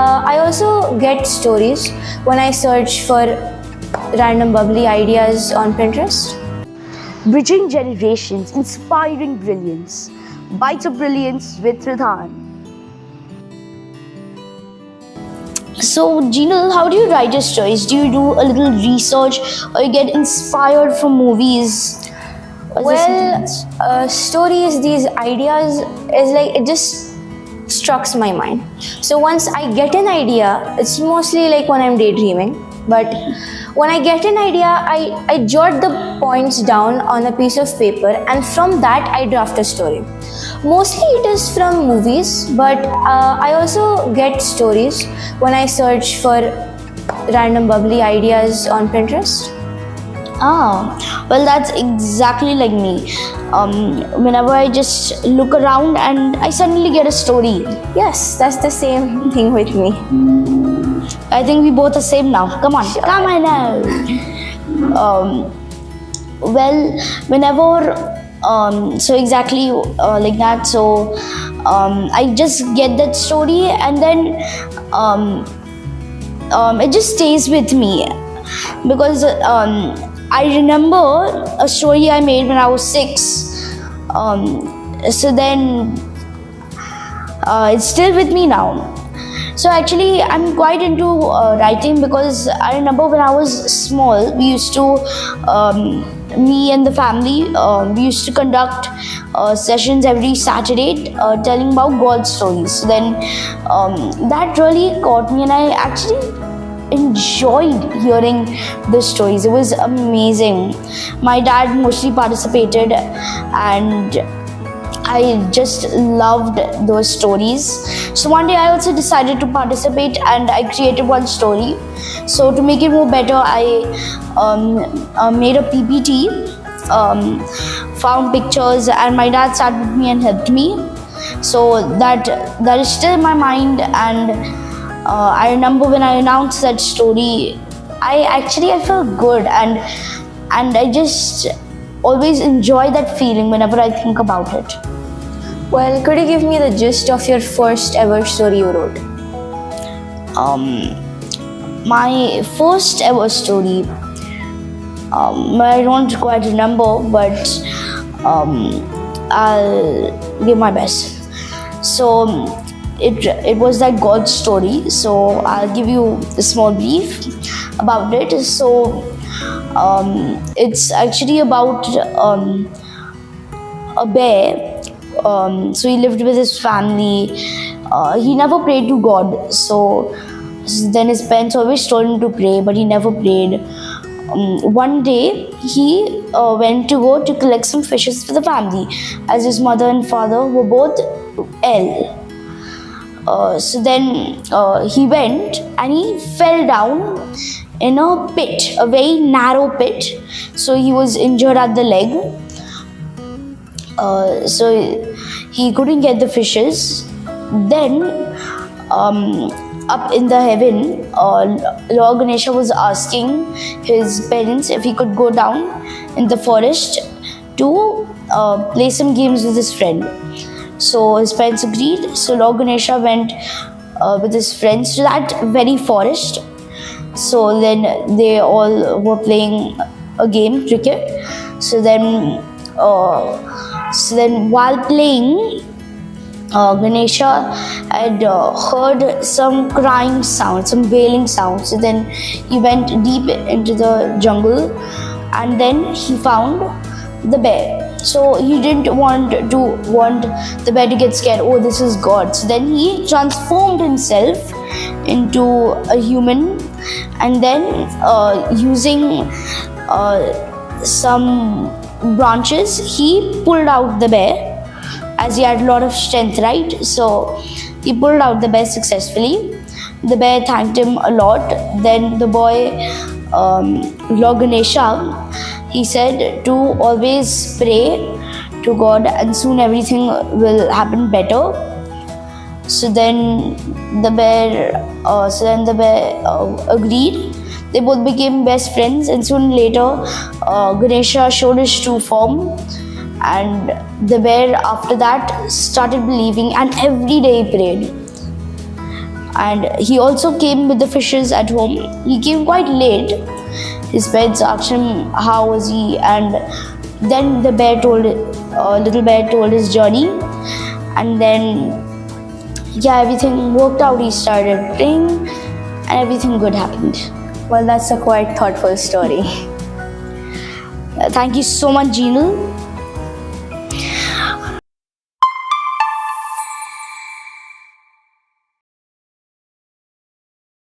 I also get stories when I search for random bubbly ideas on Pinterest. Bridging generations, inspiring brilliance. Bytes of Brilliance with Ridhhaan. So, Jinal, how do you write your stories? Do you do a little research or you get inspired from movies? Stories, these ideas is like it just struck my mind. So once I get an idea, it's mostly like when I'm daydreaming. But when I get an idea, I jot the points down on a piece of paper, and from that I draft a story. Mostly it is from movies, but I also get stories when I search for random bubbly ideas on Pinterest. Well, that's exactly like me. Whenever I just look around and I suddenly get a story. Yes, that's the same thing with me. I think we both are same now. Come on, sure. Come on now. Whenever, so exactly like that. So I just get that story, and then it just stays with me because I remember a story I made when I was 6. So then it's still with me now. So actually, I'm quite into writing because I remember when I was small, we used to, me and the family, we used to conduct sessions every Saturday telling about God stories. So then that really caught me, and I actually enjoyed hearing the stories. It was amazing. My dad mostly participated, and I just loved those stories. So one day I also decided to participate, and I created one story. So to make it more better, I made a PPT, found pictures, and my dad sat with me and helped me. So that is still in my mind, and I remember when I announced that story, I felt good, and I just always enjoy that feeling whenever I think about it. Well, could you give me the gist of your first ever story you wrote? My first ever story, I don't quite remember, but I'll give my best. So it was that God story. So I'll give you a small brief about it. So it's actually about a bear. So he lived with his family. He never prayed to God. So then his parents always told him to pray, but he never prayed. One day he went to go to collect some fishes for the family, as his mother and father were both ill. So then he went and he fell down in a pit, a very narrow pit. So he was injured at the leg. So he couldn't get the fishes. Then up in the heaven, Lord Ganesha was asking his parents if he could go down in the forest to play some games with his friend. So his parents agreed. So Lord Ganesha went with his friends to that very forest. So then they all were playing a game, cricket. So then while playing, Ganesha had heard some crying sounds, some wailing sounds. So then he went deep into the jungle, and then he found the bear. So he didn't want the bear to get scared. Oh, this is God. So then he transformed himself into a human, and then using some branches, he pulled out the bear, as he had a lot of strength, right? So he pulled out the bear successfully. The bear thanked him a lot. Then the boy, Lord Ganesha, he said to always pray to God, and soon everything will happen better. So then the bear agreed. They both became best friends, and soon later Ganesha showed his true form, and the bear after that started believing, and every day he prayed. and he also came with the fishes at home. He came quite late. His pets asked him how was he, and then the little bear told his journey, and then everything worked out. He started playing, and everything good happened. Well, that's a quite thoughtful story. Thank you so much, Jinal.